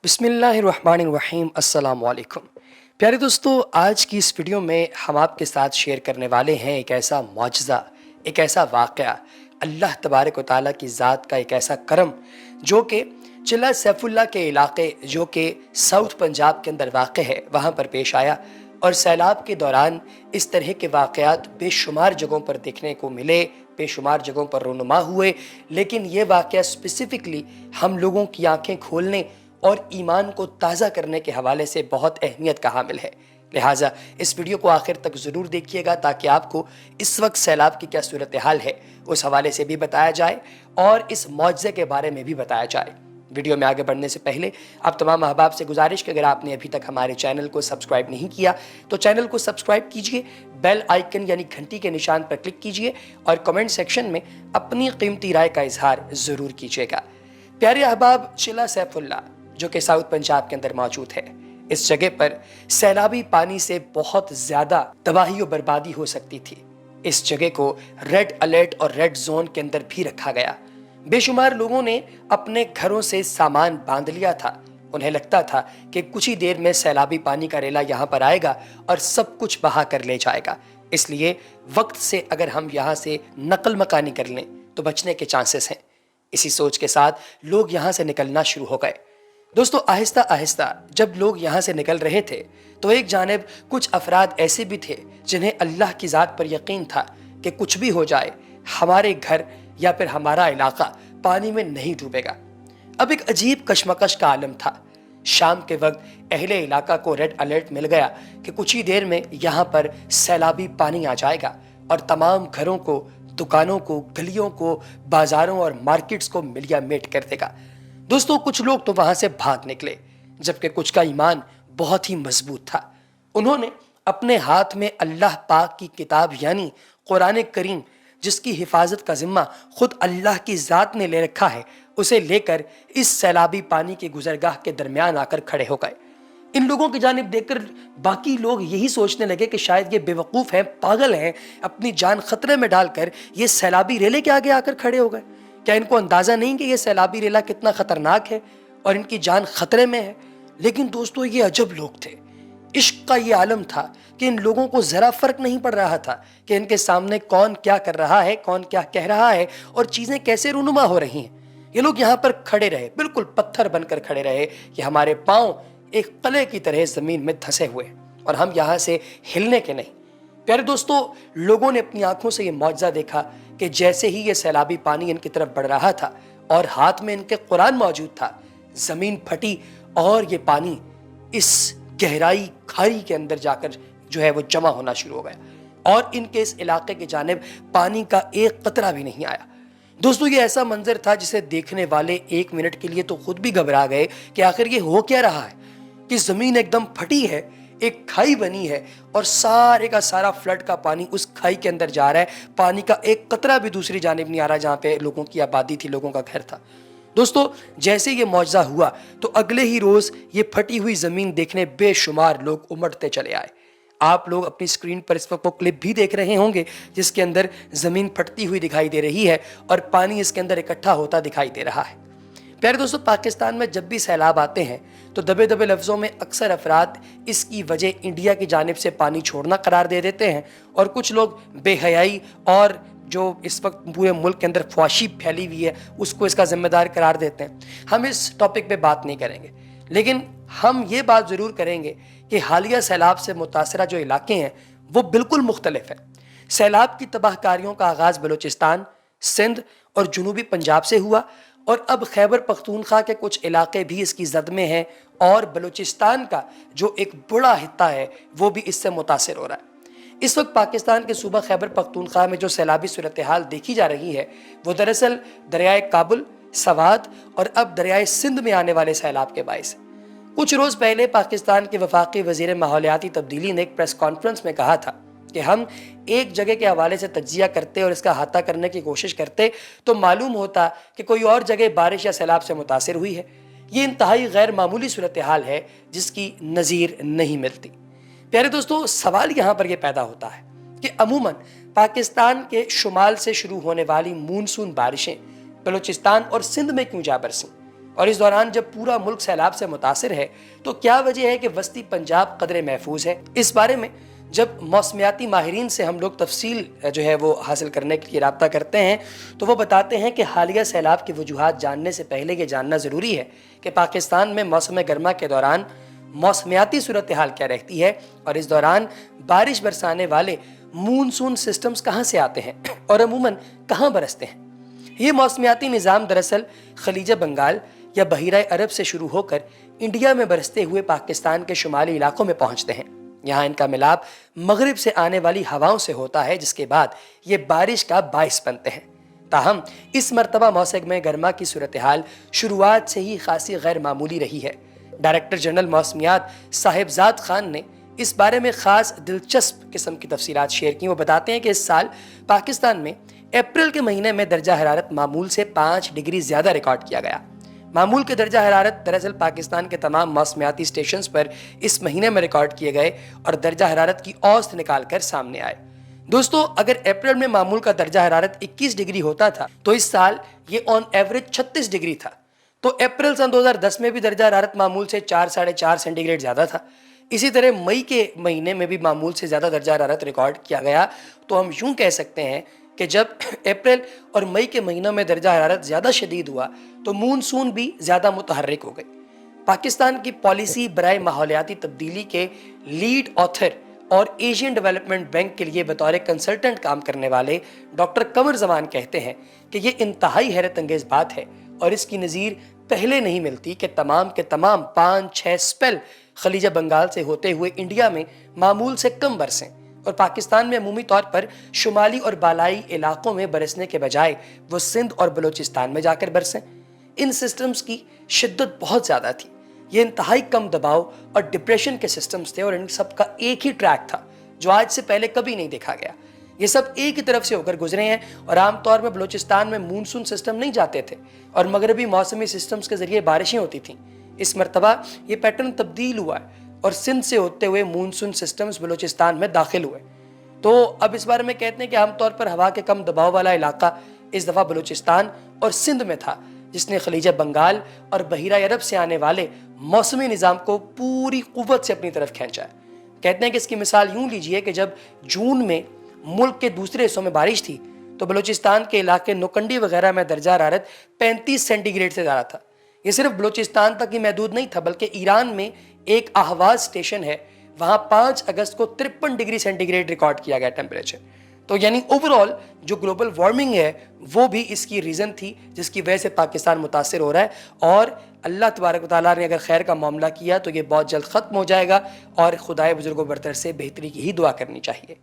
بسم اللہ الرحمن الرحیم السلام علیکم پیارے دوستو، آج کی اس ویڈیو میں ہم آپ کے ساتھ شیئر کرنے والے ہیں ایک ایسا معجزہ، ایک ایسا واقعہ، اللہ تبارک و تعالیٰ کی ذات کا ایک ایسا کرم جو کہ چلہ سیف اللہ کے علاقے جو کہ ساؤتھ پنجاب کے اندر واقع ہے وہاں پر پیش آیا۔ اور سیلاب کے دوران اس طرح کے واقعات بے شمار جگہوں پر دیکھنے کو ملے، بے شمار جگہوں پر رونما ہوئے، لیکن یہ واقعہ اسپیسیفکلی ہم لوگوں کی آنکھیں کھولنے اور ایمان کو تازہ کرنے کے حوالے سے بہت اہمیت کا حامل ہے۔ لہٰذا اس ویڈیو کو آخر تک ضرور دیکھیے گا تاکہ آپ کو اس وقت سیلاب کی کیا صورتحال ہے اس حوالے سے بھی بتایا جائے اور اس معجزے کے بارے میں بھی بتایا جائے۔ ویڈیو میں آگے بڑھنے سے پہلے آپ تمام احباب سے گزارش کہ اگر آپ نے ابھی تک ہمارے چینل کو سبسکرائب نہیں کیا تو چینل کو سبسکرائب کیجئے، بیل آئیکن یعنی گھنٹی کے نشان پر کلک کیجئے اور کمنٹ سیکشن میں اپنی قیمتی رائے کا اظہار ضرور کیجئے گا۔ پیارے احباب، چلہ سیف اللہ جو کہ ساؤتھ پنجاب کے اندر موجود ہے، اس جگہ پر سیلابی پانی سے بہت زیادہ تباہی و بربادی ہو سکتی تھی۔ اس جگہ کو ریڈ الرٹ اور ریڈ زون کے اندر بھی رکھا گیا۔ بے شمار لوگوں نے اپنے گھروں سے سامان باندھ لیا تھا۔ انہیں لگتا تھا کہ کچھ ہی دیر میں سیلابی پانی کا ریلا یہاں پر آئے گا اور سب کچھ بہا کر لے جائے گا، اس لیے وقت سے اگر ہم یہاں سے نقل مکانی کر لیں تو بچنے کے چانسز ہیں۔ اسی سوچ کے ساتھ لوگ یہاں سے نکلنا شروع ہو گئے۔ دوستو، آہستہ آہستہ جب لوگ یہاں سے نکل رہے تھے تو ایک جانب کچھ افراد ایسے بھی تھے جنہیں اللہ کی ذات پر یقین تھا کہ کچھ بھی ہو جائے ہمارے گھر یا پھر ہمارا علاقہ پانی میں نہیں ڈوبے گا۔ اب ایک عجیب کشمکش کا عالم تھا۔ شام کے وقت اہل علاقہ کو ریڈ الرٹ مل گیا کہ کچھ ہی دیر میں یہاں پر سیلابی پانی آ جائے گا اور تمام گھروں کو، دکانوں کو، گلیوں کو، بازاروں اور مارکیٹس کو ملیا میٹ کر دے گا۔ دوستو، کچھ لوگ تو وہاں سے بھاگ نکلے جبکہ کچھ کا ایمان بہت ہی مضبوط تھا۔ انہوں نے اپنے ہاتھ میں اللہ پاک کی کتاب یعنی قرآن کریم، جس کی حفاظت کا ذمہ خود اللہ کی ذات نے لے رکھا ہے، اسے لے کر اس سیلابی پانی کی گزرگاہ کے درمیان آ کر کھڑے ہو گئے۔ ان لوگوں کی جانب دیکھ کر باقی لوگ یہی سوچنے لگے کہ شاید یہ بے وقوف ہیں، پاگل ہیں، اپنی جان خطرے میں ڈال کر یہ سیلابی ریلے کے آگے آ کر کھڑے ہو گئے۔ کیا ان کو اندازہ نہیں کہ یہ سیلابی ریلا کتنا خطرناک ہے اور ان کی جان خطرے میں ہے؟ لیکن دوستو، یہ عجب لوگ تھے۔ عشق کا یہ عالم تھا کہ ان لوگوں کو ذرا فرق نہیں پڑ رہا تھا کہ ان کے سامنے کون کیا کر رہا ہے، کون کیا کہہ رہا ہے اور چیزیں کیسے رونما ہو رہی ہیں۔ یہ لوگ یہاں پر کھڑے رہے، بالکل پتھر بن کر کھڑے رہے کہ ہمارے پاؤں ایک قلعے کی طرح زمین میں دھسے ہوئے اور ہم یہاں سے ہلنے کے نہیں۔ پیارے دوستو، لوگوں نے اپنی آنکھوں سے یہ معجزہ دیکھا کہ جیسے ہی یہ سیلابی پانی ان کی طرف بڑھ رہا تھا اور ہاتھ میں ان کے قرآن موجود تھا، زمین پھٹی اور یہ پانی اس گہرائی کھائی کے اندر جا کر وہ جمع ہونا شروع ہو گیا اور ان کے اس علاقے کی جانب پانی کا ایک قطرہ بھی نہیں آیا۔ دوستو، یہ ایسا منظر تھا جسے دیکھنے والے ایک منٹ کے لیے تو خود بھی گھبرا گئے کہ آخر یہ ہو کیا رہا ہے کہ زمین ایک دم پھٹی ہے، ایک کھائی بنی ہے اور سارے کا سارا فلڈ کا پانی اس کھائی کے اندر جا رہا ہے، پانی کا ایک قطرہ بھی دوسری جانب نہیں آ رہا جہاں پہ لوگوں کی آبادی تھی، لوگوں کا گھر تھا۔ دوستو، جیسے یہ معجزہ ہوا تو اگلے ہی روز یہ پھٹی ہوئی زمین دیکھنے بے شمار لوگ امڑتے چلے آئے۔ آپ لوگ اپنی سکرین پر اس وقت وہ کلپ بھی دیکھ رہے ہوں گے جس کے اندر زمین پھٹتی ہوئی دکھائی دے رہی ہے اور پانی اس کے اندر اکٹھا ہوتا دکھائی دے رہا ہے۔ پیارے دوستو، پاکستان میں جب بھی سیلاب آتے ہیں تو دبے دبے لفظوں میں اکثر افراد اس کی وجہ انڈیا کی جانب سے پانی چھوڑنا قرار دے دیتے ہیں اور کچھ لوگ بے حیائی اور جو اس وقت پورے ملک کے اندر فحاشی پھیلی ہوئی ہے اس کو اس کا ذمہ دار قرار دیتے ہیں۔ ہم اس ٹاپک پہ بات نہیں کریں گے، لیکن ہم یہ بات ضرور کریں گے کہ حالیہ سیلاب سے متاثرہ جو علاقے ہیں وہ بالکل مختلف ہیں۔ سیلاب کی تباہ کاریوں کا آغاز بلوچستان، سندھ اور جنوبی پنجاب سے ہوا اور اب خیبر پختونخوا کے کچھ علاقے بھی اس کی زد میں ہیں اور بلوچستان کا جو ایک بڑا خطہ ہے وہ بھی اس سے متاثر ہو رہا ہے۔ اس وقت پاکستان کے صوبہ خیبر پختونخوا میں جو سیلابی صورتحال دیکھی جا رہی ہے وہ دراصل دریائے کابل، سوات اور اب دریائے سندھ میں آنے والے سیلاب کے باعث ہے۔ کچھ روز پہلے پاکستان کے وفاقی وزیر ماحولیاتی تبدیلی نے ایک پریس کانفرنس میں کہا تھا کہ ہم ایک جگہ کے حوالے سے تجزیہ کرتے اور اس کا احاطہ کرنے کی کوشش کرتے تو معلوم ہوتا کہ کوئی اور جگہ بارش یا سیلاب سے متاثر ہوئی ہے۔ یہ انتہائی غیر معمولی صورتحال ہے جس کی نظیر نہیں ملتی۔ پیارے دوستو، سوال یہاں پر یہ پیدا ہوتا ہے کہ عموماً پاکستان کے شمال سے شروع ہونے والی مونسون بارشیں بلوچستان اور سندھ میں کیوں جا برسیں؟ اور اس دوران جب پورا ملک سیلاب سے متاثر ہے تو کیا وجہ ہے کہ وسطی پنجاب قدرے محفوظ ہے؟ اس بارے میں جب موسمیاتی ماہرین سے ہم لوگ تفصیل جو ہے وہ حاصل کرنے کے لیے رابطہ کرتے ہیں تو وہ بتاتے ہیں کہ حالیہ سیلاب کی وجوہات جاننے سے پہلے یہ جاننا ضروری ہے کہ پاکستان میں موسم گرما کے دوران موسمیاتی صورتحال کیا رہتی ہے اور اس دوران بارش برسانے والے مونسون سسٹمز کہاں سے آتے ہیں اور عموماً کہاں برستے ہیں۔ یہ موسمیاتی نظام دراصل خلیج بنگال یا بحیرہ عرب سے شروع ہو کر انڈیا میں برستے ہوئے پاکستان کے شمالی علاقوں میں پہنچتے ہیں۔ یہاں ان کا ملاپ مغرب سے آنے والی ہواؤں سے ہوتا ہے جس کے بعد یہ بارش کا باعث بنتے ہیں۔ تاہم اس مرتبہ موسم گرما کی صورتحال شروعات سے ہی خاصی غیر معمولی رہی ہے۔ ڈائریکٹر جنرل موسمیات صاحبزاد خان نے اس بارے میں خاص دلچسپ قسم کی تفصیلات شیئر کی۔ وہ بتاتے ہیں کہ اس سال پاکستان میں اپریل کے مہینے میں درجہ حرارت معمول سے 5 ڈگری زیادہ ریکارڈ کیا گیا۔ معمول کے درجہ حرارت دراصل پاکستان کے تمام موسمیاتی اسٹیشنز پر اس مہینے میں ریکارڈ کیے گئے اور درجہ حرارت کی اوسط نکال کر سامنے آئے۔ دوستو، اگر اپریل میں معمول کا درجہ حرارت 21 ڈگری ہوتا تھا تو اس سال یہ آن ایوریج 36 ڈگری تھا۔ تو اپریل سن 2010 میں بھی درجہ حرارت معمول سے 4-4.5 سینٹی گریڈ زیادہ تھا۔ اسی طرح مئی کے مہینے میں بھی معمول سے زیادہ درجہ حرارت ریکارڈ کیا گیا۔ تو ہم یوں کہہ سکتے ہیں کہ جب اپریل اور مئی کے مہینوں میں درجہ حرارت زیادہ شدید ہوا تو مونسون بھی زیادہ متحرک ہو گئی۔ پاکستان کی پالیسی برائے ماحولیاتی تبدیلی کے لیڈ آتھر اور ایشین ڈیولپمنٹ بینک کے لیے بطور کنسلٹنٹ کام کرنے والے ڈاکٹر قمر زمان کہتے ہیں کہ یہ انتہائی حیرت انگیز بات ہے اور اس کی نظیر پہلے نہیں ملتی کہ تمام کے تمام 5-6 سپیل خلیج بنگال سے ہوتے ہوئے انڈیا میں معمول سے کم برسیں اور پاکستان میں عمومی طور پر شمالی اور بالائی علاقوں میں برسنے کے بجائے وہ سندھ اور بلوچستان میں جا کر برسیں۔ ان سسٹمز کی شدت بہت زیادہ تھی، یہ انتہائی کم دباؤ اور ڈپریشن کے سسٹمز تھے اور ان سب کا ایک ہی ٹریک تھا جو آج سے پہلے کبھی نہیں دیکھا گیا۔ یہ سب ایک ہی طرف سے ہو کر گزرے ہیں اور عام طور میں بلوچستان میں مونسون سسٹم نہیں جاتے تھے اور مغربی موسمی سسٹمز کے ذریعے بارشیں ہوتی تھیں۔ اس مرتبہ یہ پیٹرن تبدیل ہوا ہے اور سندھ سے ہوتے ہوئے مونسون سسٹمز بلوچستان میں داخل ہوئے۔ تو اب اس بارے میں کہتے ہیں کہ عام طور پر ہوا کے کم دباؤ والا علاقہ اس دفعہ بلوچستان اور سندھ میں تھا جس نے خلیج بنگال اور بحیرہ عرب سے آنے والے موسمی نظام کو پوری قوت سے اپنی طرف کھینچا ہے۔ کہتے ہیں کہ اس کی مثال یوں لیجئے کہ جب جون میں ملک کے دوسرے حصوں میں بارش تھی تو بلوچستان کے علاقے نوکنڈی وغیرہ میں درجہ حرارت 35 سینٹی گریڈ سے زیادہ تھا۔ یہ صرف بلوچستان تک ہی محدود نہیں تھا بلکہ ایران میں ایک اہواز اسٹیشن ہے، وہاں 5 اگست کو 53 ڈگری سینٹی گریڈ ریکارڈ کیا گیا ٹیمپریچر۔ تو یعنی اوورآل جو گلوبل وارمنگ ہے وہ بھی اس کی ریزن تھی جس کی وجہ سے پاکستان متاثر ہو رہا ہے، اور اللہ تبارک و تعالیٰ نے اگر خیر کا معاملہ کیا تو یہ بہت جلد ختم ہو جائے گا اور خدائے بزرگ و برتر سے بہتری کی ہی دعا کرنی چاہیے۔